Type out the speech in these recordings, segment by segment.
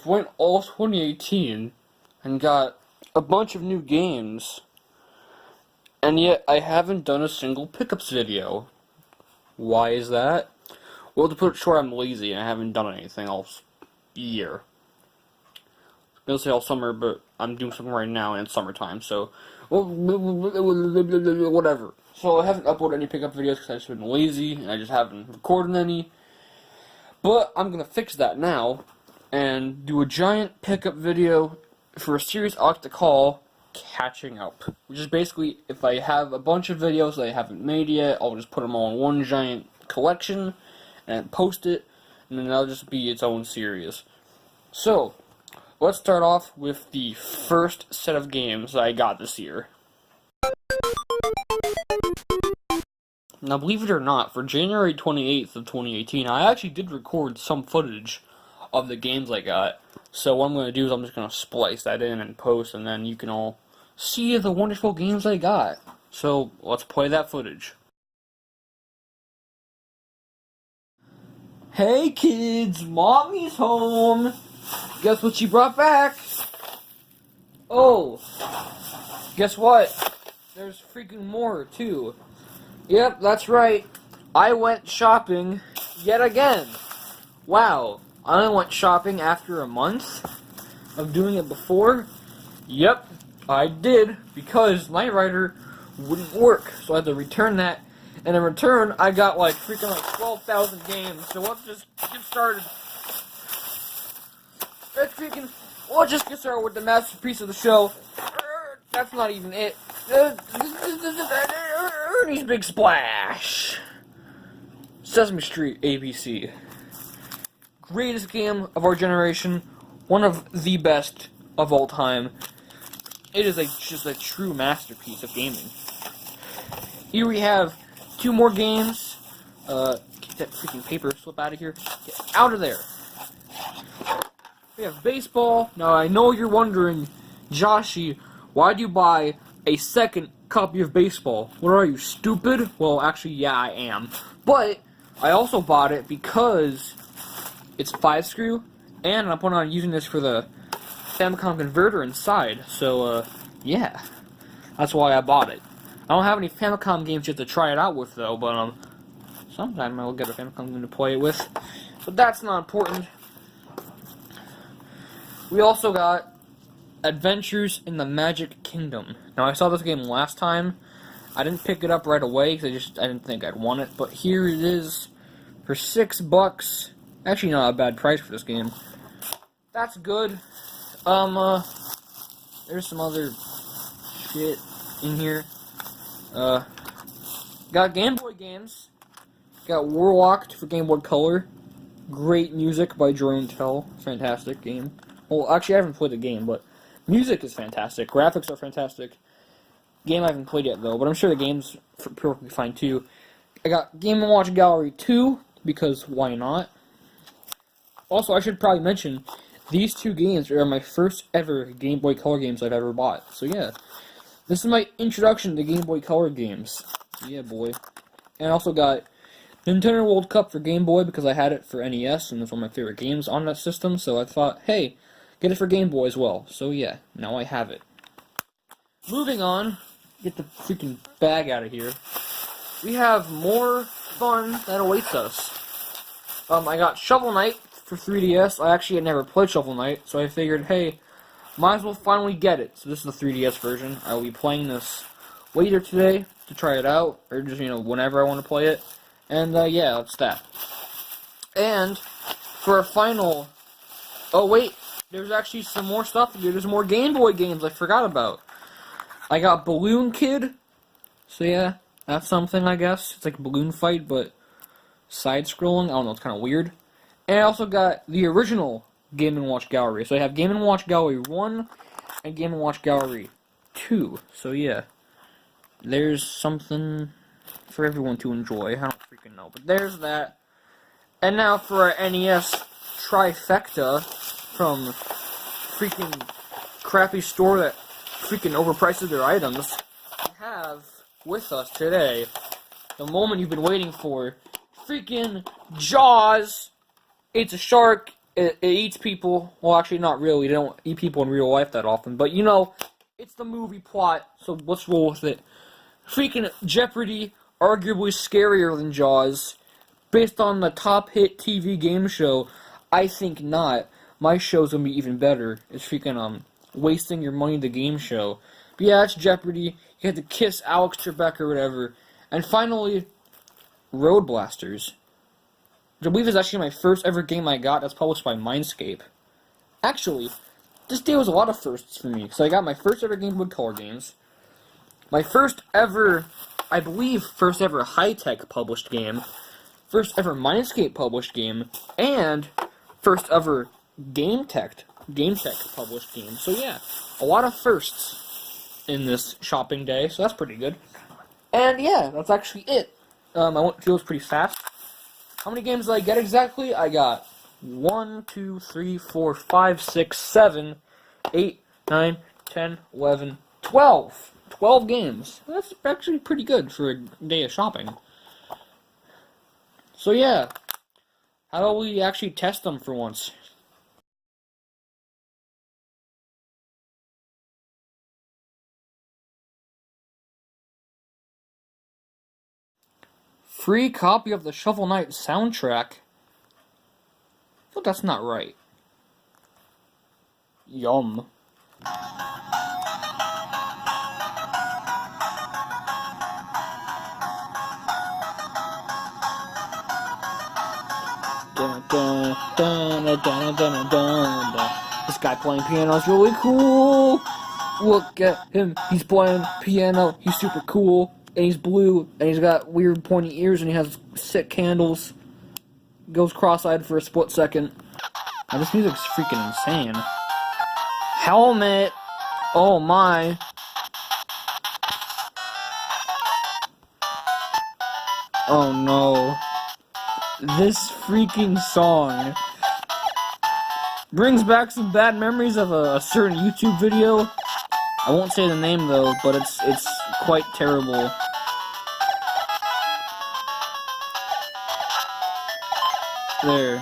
I've went all 2018 and got a bunch of new games, and yet I haven't done a single pickups video. Why is that? Well, to put it short, I'm lazy and I haven't done anything all year. I was gonna say all summer, but I'm doing something right now and it's summertime, so whatever. So I haven't uploaded any pickup videos because I've just been lazy and I just haven't recorded any. But I'm gonna fix that now and do a giant pickup video for a series I like to call Catching Up, which is basically if I have a bunch of videos that I haven't made yet, I'll just put them all in one giant collection and post it, and then that'll just be its own series. So, let's start off with the first set of games I got this year. Now, believe it or not, for January 28th of 2018, I actually did record some footage of the games I got. So what I'm going to do is I'm just going to splice that in and post, and then you can all see the wonderful games I got. So, let's play that footage. Hey kids, Mommy's home! Guess what she brought back? Oh, guess what? There's freaking more, too. Yep, that's right. I went shopping yet again. Wow, I only went shopping after a month of doing it before? Yep, I did, because Knight Rider wouldn't work, so I had to return that. And in return, I got like freaking like 12,000 games, so let's just get started. Let's just get started with the masterpiece of the show. That's not even it. Ernie's Big Splash. Sesame Street ABC. Greatest game of our generation. One of the best of all time. It is just a true masterpiece of gaming. Here we have two more games. Get that freaking paper slip out of here. Get out of there. We have baseball. Now I know you're wondering, Joshy, why'd you buy a second copy of baseball? What are you, stupid? Well, actually, yeah, I am. But I also bought it because it's 5-screw, and I plan on using this for the Famicom converter inside. So, yeah, that's why I bought it. I don't have any Famicom games yet to try it out with, though, but, sometime I will get a Famicom game to play it with. But that's not important. We also got Adventures in the Magic Kingdom. Now, I saw this game last time. I didn't pick it up right away, because I didn't think I'd want it, but here it is for $6. Actually, not a bad price for this game. That's good. There's some other shit in here. Got Game Boy games. Got Warlocked for Game Boy Color. Great music by Jerome Tell. Fantastic game. Well, actually, I haven't played the game, but music is fantastic. Graphics are fantastic. Game I haven't played yet, though, but I'm sure the game's perfectly fine, too. I got Game & Watch Gallery 2, because why not? Also, I should probably mention, these two games are my first ever Game Boy Color games I've ever bought. So, yeah. This is my introduction to Game Boy Color games. Yeah, boy. And I also got Nintendo World Cup for Game Boy, because I had it for NES, and it's one of my favorite games on that system, so I thought, hey, get it for Game Boy as well. So, yeah, now I have it. Moving on, get the freaking bag out of here. We have more fun that awaits us. I got Shovel Knight for 3DS. I actually had never played Shovel Knight, so I figured, hey, might as well finally get it. So this is the 3DS version. I will be playing this later today to try it out, or just, whenever I want to play it. And, yeah, that's that. And, for a final... Oh, wait, there's actually some more stuff here. There's more Game Boy games I forgot about. I got Balloon Kid. So, yeah, that's something, I guess. It's like a balloon fight, but side-scrolling. I don't know, it's kind of weird. And I also got the original Game & Watch Gallery. So I have Game & Watch Gallery 1 and Game & Watch Gallery 2. So yeah, there's something for everyone to enjoy. I don't freaking know, but there's that. And now for our NES trifecta from freaking crappy store that freaking overprices their items. We have with us today the moment you've been waiting for. Freaking Jaws. It's a shark It eats people. Well, actually, not really. They don't eat people in real life that often. But, you know, it's the movie plot, so let's roll with it. Freaking Jeopardy! Arguably scarier than Jaws. Based on the top hit TV game show, I think not. My show's gonna be even better. It's freaking, wasting your money the game show. But yeah, it's Jeopardy! You had to kiss Alex Trebek or whatever. And finally, Road Blasters. Which I believe is actually my first ever game I got that's published by Mindscape. Actually, this day was a lot of firsts for me. So I got my first ever Game Boy Color games. My first ever, I believe, first ever high-tech published game. First ever Mindscape published game. And first ever GameTech published game. So yeah, a lot of firsts in this shopping day. So that's pretty good. And yeah, that's actually it. I went through those pretty fast. How many games did I get exactly? I got 1, 2, 3, 4, 5, 6, 7, 8, 9, 10, 11, 12. 12 games. That's actually pretty good for a day of shopping. So yeah, how about we actually test them for once? Free copy of the Shovel Knight soundtrack? But that's not right. Yum. Dun, dun, dun, dun, dun, dun, dun, dun. This guy playing piano is really cool. Look at him. He's playing piano. He's super cool. And he's blue. And he's got weird pointy ears. And he has sick candles. Goes cross-eyed for a split second. Now, this music's freaking insane. Helmet! Oh my. Oh no. This freaking song brings back some bad memories of a certain YouTube video. I won't say the name though, but it's quite terrible. There.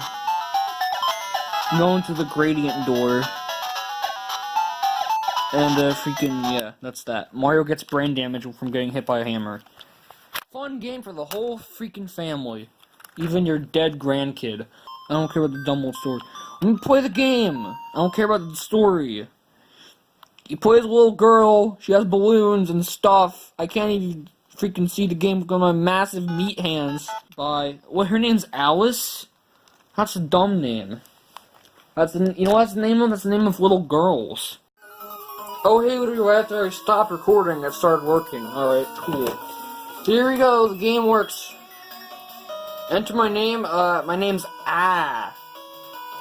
Going to the gradient door. And freaking, yeah, that's that. Mario gets brain damage from getting hit by a hammer. Fun game for the whole freaking family. Even your dead grandkid. I don't care about the dumb old story. Let me play the game! I don't care about the story. You play as a little girl, she has balloons and stuff. I can't even freaking see the game with my massive meat hands. Bye. What, her name's Alice? That's a dumb name. That's the, you know what that's the name of? That's the name of little girls. Oh hey, right after I stopped recording, it started working. Alright, cool. So here we go, the game works. Enter my name, my name's Ah.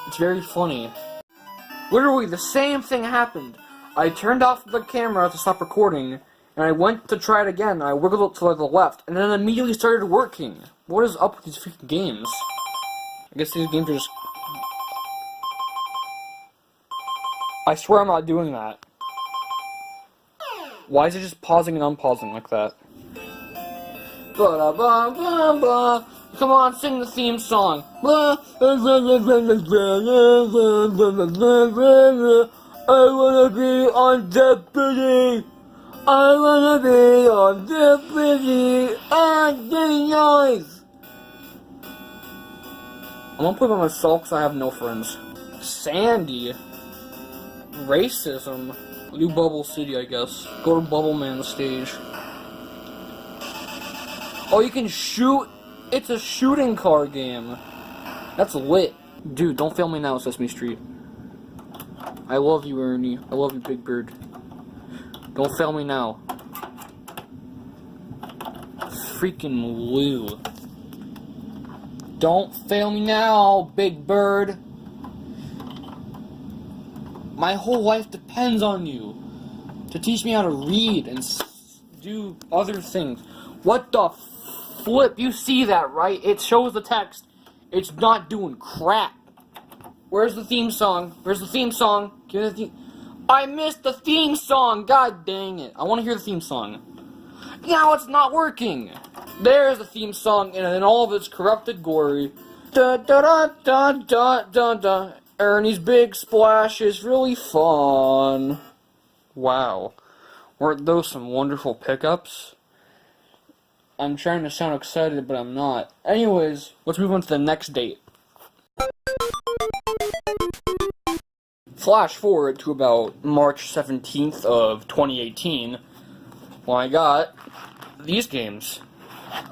It's very funny. Literally, the same thing happened. I turned off the camera to stop recording, and I went to try it again, and I wiggled it to the left, and then it immediately started working. What is up with these freaking games? I guess these games are just... I swear I'm not doing that. Why is it just pausing and unpausing like that? Ba-da-ba-ba-ba. Come on, sing the theme song. I wanna be on Jeopardy. I wanna be on Jeopardy. And the noise. I'm gonna play by myself because I have no friends. Sandy. Racism. Do Bubble City, I guess. Go to Bubble Man stage. Oh, you can shoot. It's a shooting car game. That's lit. Dude, don't fail me now, Sesame Street. I love you, Ernie. I love you, Big Bird. Don't fail me now. Freaking Lou. Don't fail me now, Big Bird. My whole life depends on you to teach me how to read and do other things. What the flip? You see that, right? It shows the text. It's not doing crap. Where's the theme song? Where's the theme song? Give me the theme. I missed the theme song. God dang it. I want to hear the theme song. Now it's not working. There's the theme song in all of its corrupted glory. Da da da da da da da. Ernie's Big Splash is really fun. Wow. Weren't those some wonderful pickups? I'm trying to sound excited, but I'm not. Anyways, let's move on to the next date. Flash forward to about March 17th of 2018, when I got these games.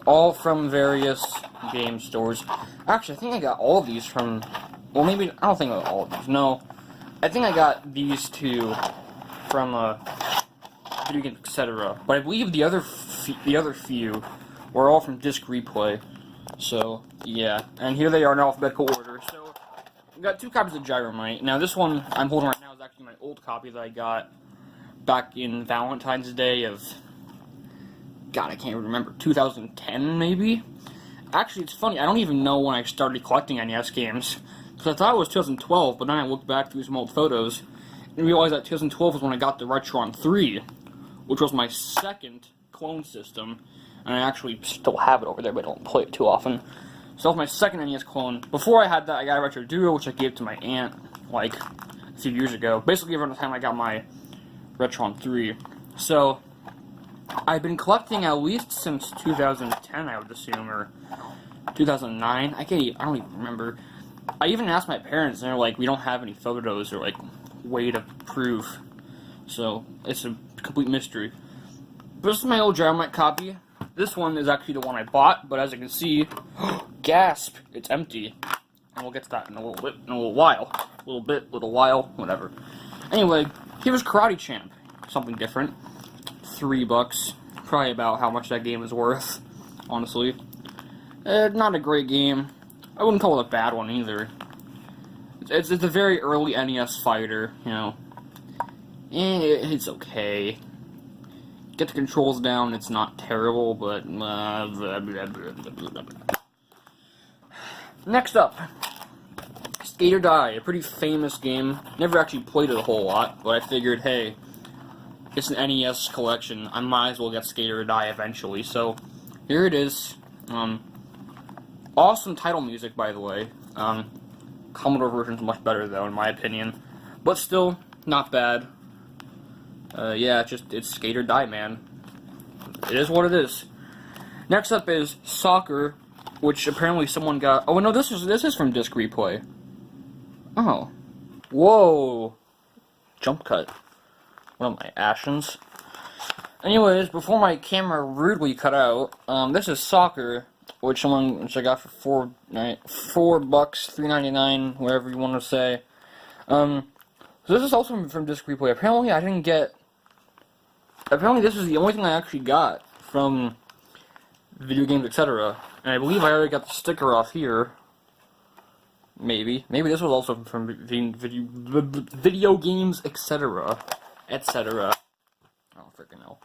All from various game stores. Actually, I think I got all of these from... Well, maybe... I don't think I got all of these. No. I think I got these two from, Video Games, etc. But I believe the other few were all from Disc Replay. So, yeah. And here they are in alphabetical order. So, I got 2 copies of Gyromite. Now, this one I'm holding right now is actually my old copy that I got back in Valentine's Day of... God, I can't even remember. 2010, maybe? Actually, it's funny. I don't even know when I started collecting NES games. Because I thought it was 2012, but then I looked back through some old photos and realized that 2012 was when I got the Retron 3, which was my second clone system. And I actually still have it over there, but I don't play it too often. So that was my second NES clone. Before I had that, I got a Retro Duo, which I gave to my aunt, like, a few years ago. Basically around the time I got my Retron 3. So... I've been collecting at least since 2010, I would assume, or 2009. I don't even remember. I even asked my parents, and they're like, we don't have any photos or, like, way to prove. So, it's a complete mystery. But this is my old Gyromite copy. This one is actually the one I bought, but as you can see, gasp, it's empty. And we'll get to that in a little bit, in a little while. Little while, whatever. Anyway, here's Karate Champ. Something different. $3, probably about how much that game is worth, honestly. Not a great game. I wouldn't call it a bad one either. It's a very early NES fighter, you know. It's okay. Get the controls down, it's not terrible, but... Next up, Skate or Die, a pretty famous game. Never actually played it a whole lot, but I figured, hey... It's an NES collection. I might as well get Skate or Die eventually. So, here it is. Awesome title music, by the way. Commodore version's much better, though, in my opinion. But still, not bad. Yeah, it's Skate or Die, man. It is what it is. Next up is Soccer, which apparently someone got... Oh, no, this is from Disc Replay. Oh. Whoa. Jump cut. One of my actions. Anyways, before my camera rudely cut out, this is Soccer, which I got for $4, $3.99, whatever you want to say. So this is also from Disc Replay. Apparently, I didn't get. Apparently, this is the only thing I actually got from Video Games, etc. And I believe I already got the sticker off here. Maybe this was also from Video Games, etc. Etc. I don't freaking know.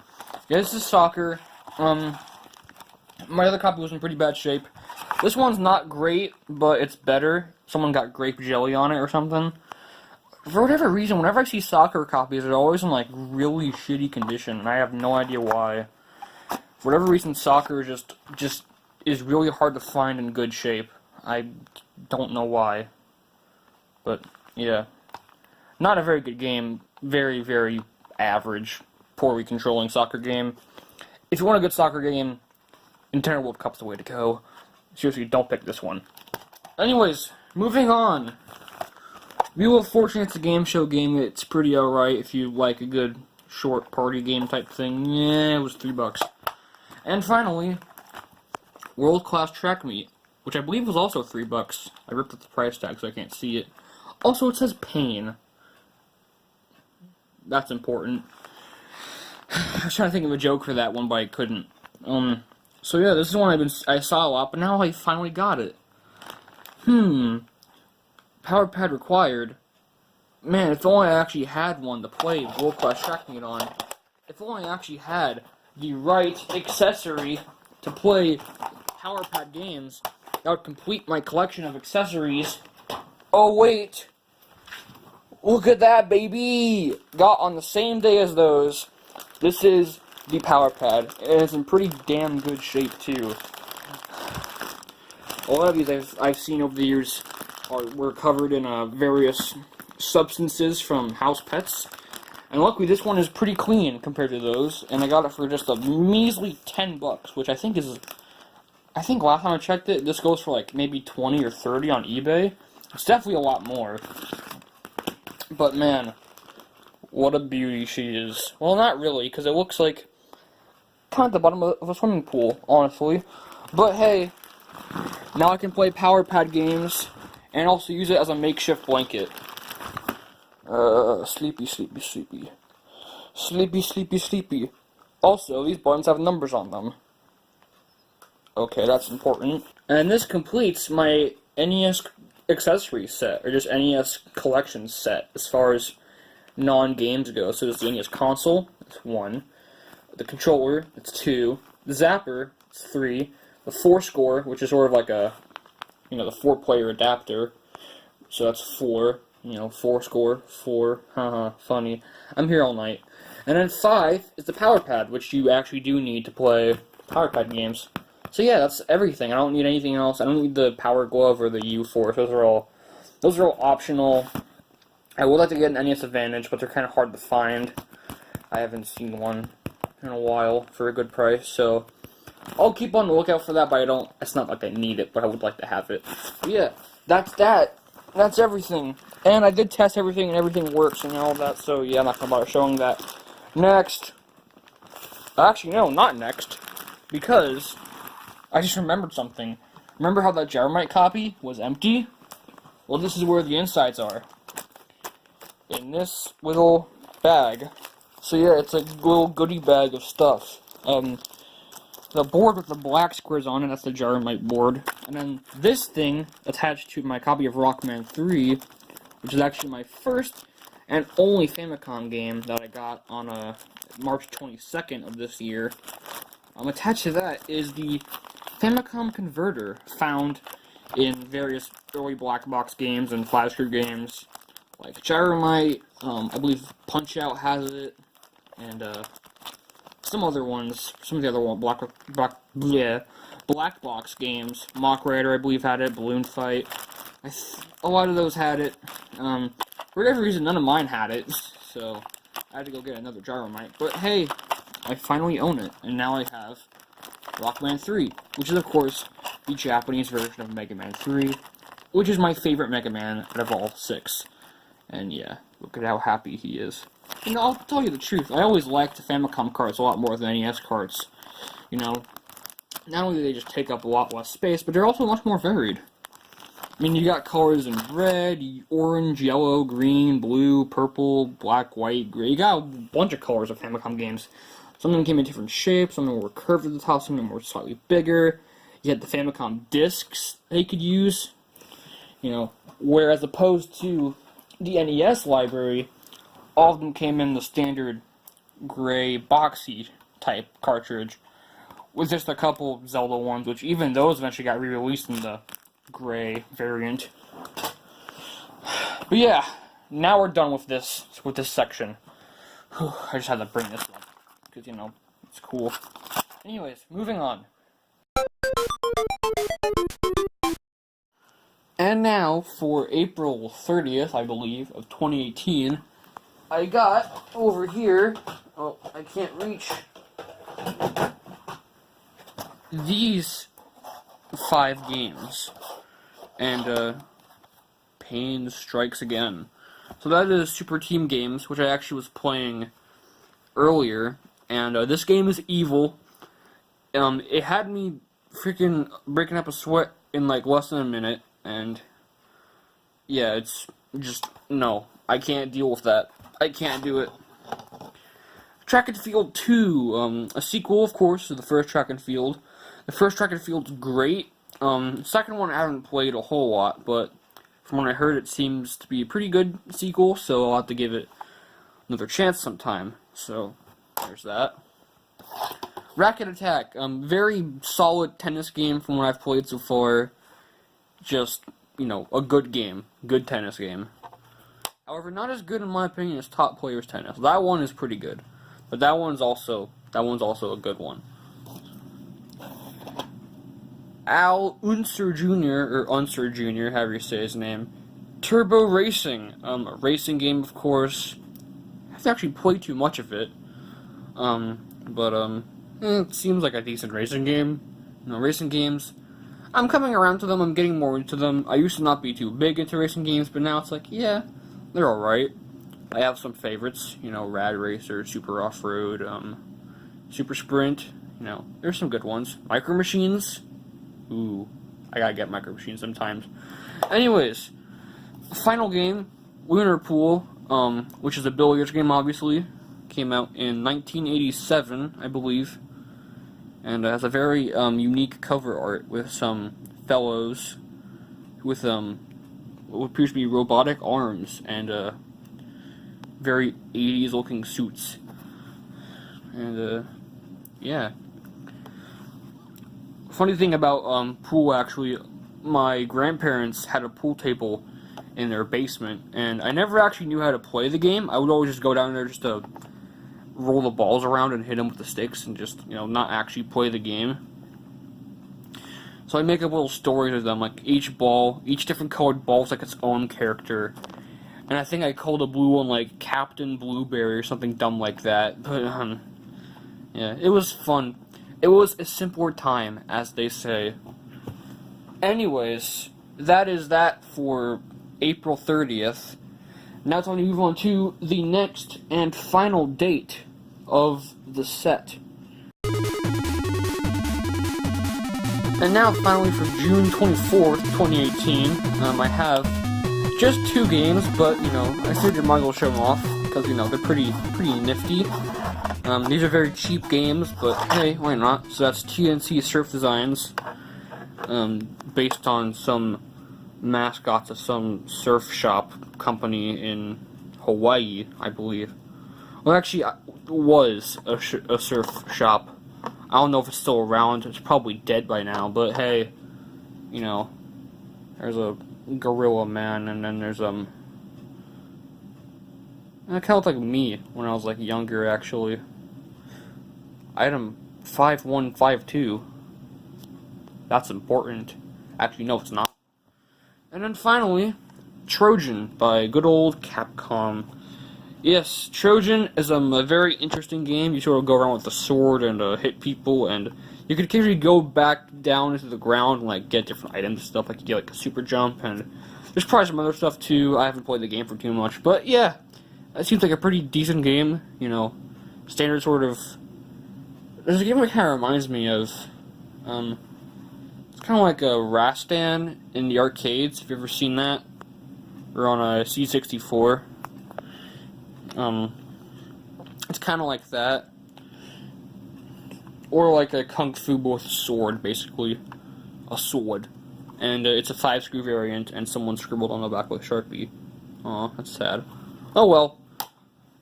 Yeah, this is Soccer. My other copy was in pretty bad shape. This one's not great, but it's better. Someone got grape jelly on it or something. For whatever reason, whenever I see Soccer copies, they're always in, like, really shitty condition, and I have no idea why. For whatever reason, Soccer just is really hard to find in good shape. I don't know why. But, yeah. Not a very good game. Very, very average, poorly controlling soccer game. If you want a good soccer game, Nintendo World Cup's the way to go. Seriously, don't pick this one. Anyways, moving on. Wheel of Fortune, it's a game show game. It's pretty alright if you like a good short party game type thing. Yeah, it was $3. And finally, World Class Track Meet, which I believe was also $3. I ripped up the price tag so I can't see it. Also, it says Pain. That's important. I was trying to think of a joke for that one, but I couldn't. So yeah, this is one I saw a lot, but now I finally got it. Power pad required. Man, if only I actually had one to play World Class Track Meet on. If only I actually had the right accessory to play power pad games, that would complete my collection of accessories. Oh wait! Look at that, baby! Got on the same day as those. This is the power pad, and it's in pretty damn good shape too. A lot of these I've seen over the years were covered in various substances from house pets. And luckily, this one is pretty clean compared to those, and I got it for just a measly $10, which I think last time I checked it, this goes for like maybe 20 or 30 on eBay. It's definitely a lot more. But man, what a beauty she is. Well, not really, because it looks like kind of at the bottom of a swimming pool, honestly. But hey, now I can play Power Pad games, and also use it as a makeshift blanket. Sleepy, sleepy, sleepy. Sleepy, sleepy, sleepy. Also, these buttons have numbers on them. Okay, that's important. And this completes my NES accessory set, or just NES collection set, as far as non-games go. So there's the NES console, that's 1. The controller, it's 2. The zapper, it's 3. The 4-score, which is sort of like a, the 4-player adapter. So that's 4. 4-score, 4, haha, funny. I'm here all night. And then 5 is the Power Pad, which you actually do need to play Power Pad games. So yeah, that's everything. I don't need anything else. I don't need the Power Glove or the U-Force. Those are all optional. I would like to get an NES Advantage, but they're kind of hard to find. I haven't seen one in a while for a good price, so I'll keep on the lookout for that, but it's not like I need it, but I would like to have it. But yeah, that's that. That's everything. And I did test everything, and everything works and all that, so yeah, I'm not going to bother showing that. Next. Actually, no, not next. Because I just remembered something. Remember how that Gyromite copy was empty? Well, this is where the insides are. In this little bag. So yeah, it's a little goodie bag of stuff. The board with the black squares on it, that's the Gyromite board. And then this thing attached to my copy of Rockman 3, which is actually my first and only Famicom game that I got on March 22nd of this year. Attached to that is the Famicom converter found in various early black box games and flash screw games, like Gyromite. I believe Punch-Out has it, and some of the other ones, black box games. Mach Rider, I believe, had it. Balloon Fight, a lot of those had it. For whatever reason, none of mine had it, so I had to go get another Gyromite. But hey, I finally own it, and now I have Rockman 3, which is, of course, the Japanese version of Mega Man 3, which is my favorite Mega Man out of all 6. And yeah, look at how happy he is. And I'll tell you the truth, I always liked the Famicom carts a lot more than NES carts. Not only do they just take up a lot less space, but they're also much more varied. I mean, you got colors in red, orange, yellow, green, blue, purple, black, white, gray. You got a bunch of colors of Famicom games. Some of them came in different shapes, some of them were curved at the top, some of them were slightly bigger. You had the Famicom discs they could use. Whereas opposed to the NES library, all of them came in the standard gray boxy type cartridge, with just a couple Zelda ones, which even those eventually got re-released in the gray variant. But yeah, now we're done with this section. Whew, I just had to bring this one, because, it's cool. Anyways, moving on. And now, for April 30th, I believe, of 2018, I got, over here, oh, I can't reach, these 5 games. And, Pain Strikes Again. So that is Super Team Games, which I actually was playing earlier, and this game is evil. It had me freaking breaking up a sweat in like less than a minute, and yeah, it's just, no, I can't deal with that. I can't do it. Track and Field 2, a sequel, of course, to the first Track and Field. The first Track and Field's great. Second one I haven't played a whole lot, but from what I heard, it seems to be a pretty good sequel, so I'll have to give it another chance sometime. So, there's that. Racket Attack, very solid tennis game from what I've played so far. Just, a good game. Good tennis game. However, not as good in my opinion as Top Players Tennis. That one is pretty good. But that one's also a good one. Al Unser Jr., or Unser Jr., however you say his name. Turbo Racing, a racing game, of course. I haven't actually played too much of it. It seems like a decent racing game. Racing games, I'm coming around to them, I'm getting more into them. I used to not be too big into racing games, but now it's like, yeah, they're alright. I have some favorites, Rad Racer, Super Off-Road, Super Sprint, there's some good ones. Micro Machines, ooh, I gotta get Micro Machines sometimes. Anyways, final game, Lunar Pool, which is a billiards game, obviously, came out in 1987, I believe, and has a very unique cover art with some fellows with what appears to be robotic arms and very 80s looking suits. And yeah. Funny thing about pool, actually, my grandparents had a pool table in their basement, and I never actually knew how to play the game. I would always just go down there just to roll the balls around and hit them with the sticks and just, not actually play the game. So I make up little stories with them, like each different colored ball is like its own character. And I think I called a blue one like Captain Blueberry or something dumb like that. But, yeah, it was fun. It was a simpler time, as they say. Anyways, that is that for April 30th. Now it's time to move on to the next and final date of the set. And now finally for June 24th, 2018, I have just 2 games, but, I figured might as well show them off, because, they're pretty nifty. These are very cheap games, but hey, why not? So that's TNC Surf Designs, based on some mascots of some surf shop company in Hawaii, I believe. Well, actually, it was a surf shop. I don't know if it's still around. It's probably dead by now, but hey, there's a gorilla man, and then there's, it kind of looked like me when I was, younger, actually. Item 5152. That's important. Actually, no, it's not. And then finally, Trojan by good old Capcom. Yes, Trojan is a very interesting game. You sort of go around with a sword and hit people, and you can occasionally go back down into the ground and get different items and stuff. You get a super jump, and there's probably some other stuff too. I haven't played the game for too much, but yeah, it seems like a pretty decent game. Standard sort of. There's a game that kind of reminds me of. It's kind of like a Rastan in the arcades. Have you ever seen that? Or on a C64. It's kind of like that. Or like a Kung Fu with a sword, basically. A sword. And it's a 5-screw variant, and someone scribbled on the back with Sharpie. Aw, that's sad. Oh well.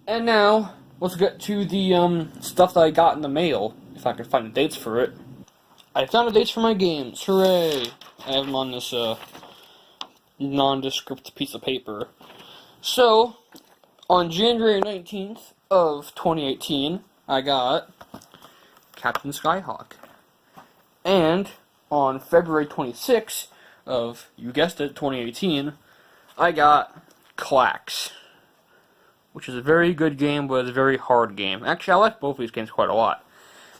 And now, let's get to the stuff that I got in the mail, if I can find the dates for it. I found the dates for my games. Hooray! I have them on this nondescript piece of paper. So, on January 19th of 2018, I got Captain Skyhawk. And on February 26th of, you guessed it, 2018, I got Klax, which is a very good game, but it's a very hard game. Actually, I like both of these games quite a lot.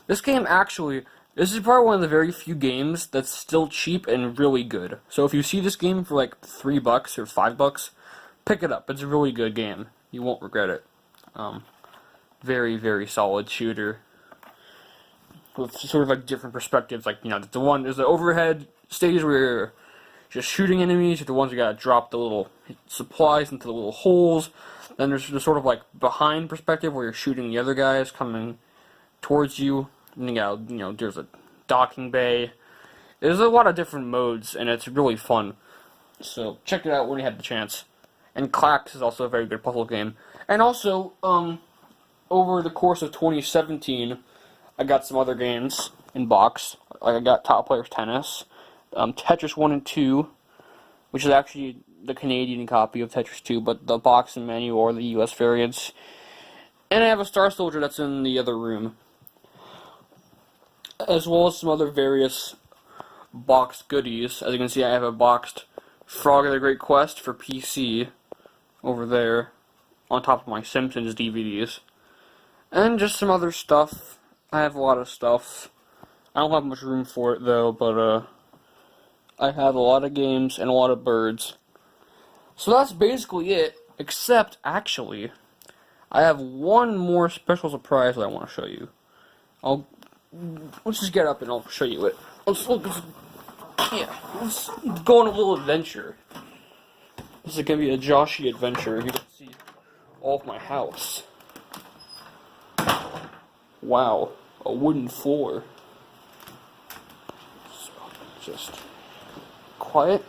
This game actually, this is probably one of the very few games that's still cheap and really good. So if you see this game for $3 or $5, pick it up. It's a really good game. You won't regret it. Very, very solid shooter with sort of different perspectives. The one is the overhead stage where you're just shooting enemies. The ones you gotta drop the little supplies into the little holes. Then there's the sort of behind perspective where you're shooting the other guys coming towards you. And you got, there's a docking bay. There's a lot of different modes, and it's really fun. So check it out when you have the chance. And Klax is also a very good puzzle game. And also, over the course of 2017, I got some other games in box. I got Top Players Tennis, Tetris 1 and 2, which is actually the Canadian copy of Tetris 2, but the box and menu are the US variants. And I have a Star Soldier that's in the other room, as well as some other various boxed goodies. As you can see, I have a boxed Frog of the Great Quest for PC over there, on top of my Simpsons DVDs. And just some other stuff. I have a lot of stuff. I don't have much room for it though, but I have a lot of games and a lot of birds. So that's basically it, except actually, I have one more special surprise that I want to show you. Let's just get up and I'll show you it. Let's go on a little adventure. This is gonna be a Joshy adventure. You can see all of my house. Wow, a wooden floor. So, just quiet.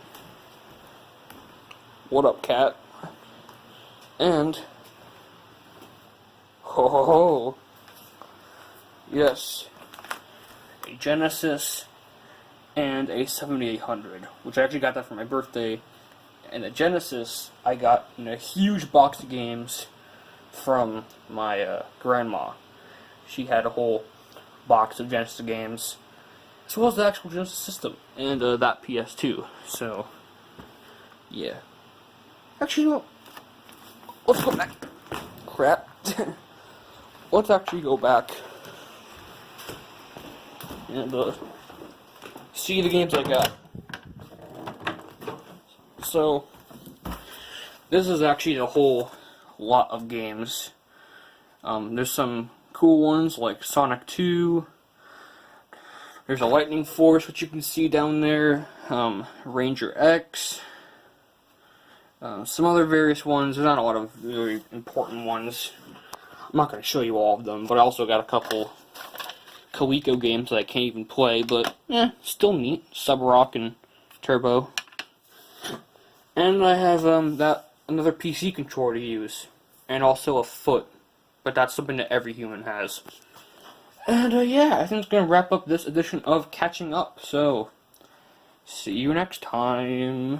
What up, cat? And ho ho ho! Yes, a Genesis and a 7800, which I actually got that for my birthday. And the Genesis I got in a huge box of games from my grandma. She had a whole box of Genesis games, as well as the actual Genesis system, and that PS2. So, yeah. Actually, no. Let's go back. Crap. Let's actually go back and see the games I got. So, this is actually a whole lot of games. There's some cool ones like Sonic 2. There's a Lightning Force, which you can see down there. Ranger X. Some other various ones. There's not a lot of really important ones. I'm not going to show you all of them, but I also got a couple Coleco games that I can't even play, but still neat. Sub-Rock and Turbo. And I have another PC controller to use, and also a foot, but that's something that every human has. And yeah, I think it's gonna wrap up this edition of Catching Up. So, see you next time.